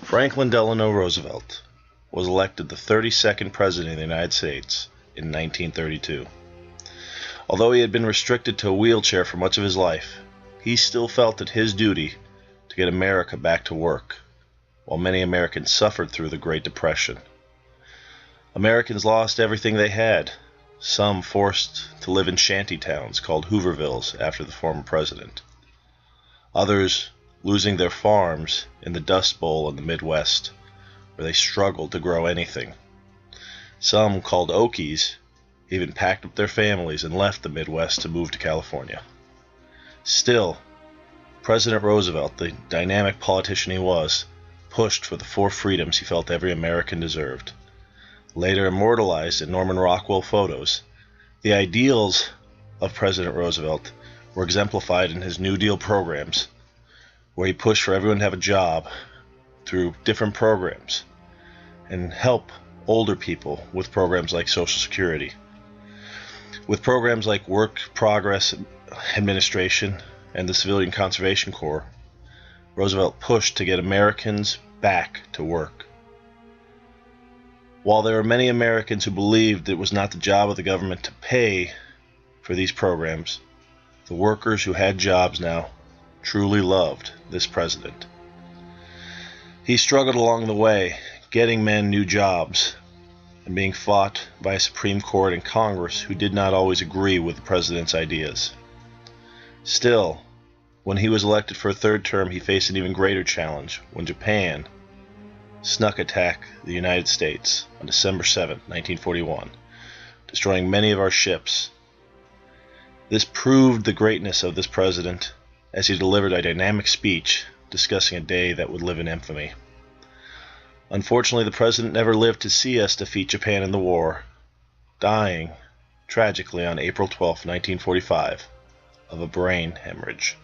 Franklin Delano Roosevelt was elected the 32nd President of the United States in 1932. Although he had been restricted to a wheelchair for much of his life, he still felt it his duty to get America back to work, while many Americans suffered through the Great Depression. Americans lost everything they had, some forced to live in shanty towns called Hoovervilles after the former president. Others losing their farms in the Dust Bowl in the Midwest, where they struggled to grow anything. Some, called Okies, even packed up their families and left the Midwest to move to California. Still, President Roosevelt, the dynamic politician he was, pushed for the 4 freedoms he felt every American deserved. Later immortalized in Norman Rockwell photos, the ideals of President Roosevelt were exemplified in his New Deal programs, where he pushed for everyone to have a job through different programs and help older people with programs like Social Security. With programs like Work Progress Administration and the Civilian Conservation Corps, Roosevelt pushed to get Americans back to work. While there were many Americans who believed it was not the job of the government to pay for these programs, the workers who had jobs now truly loved this president. He struggled along the way, getting men new jobs and being fought by a Supreme Court and Congress who did not always agree with the president's ideas. Still, when he was elected for a 3rd term, he faced an even greater challenge when Japan snuck attacked the United States on December 7, 1941, destroying many of our ships. This proved the greatness of this president as he delivered a dynamic speech discussing a day that would live in infamy. Unfortunately, the president never lived to see us defeat Japan in the war, dying tragically on April 12, 1945, of a brain hemorrhage.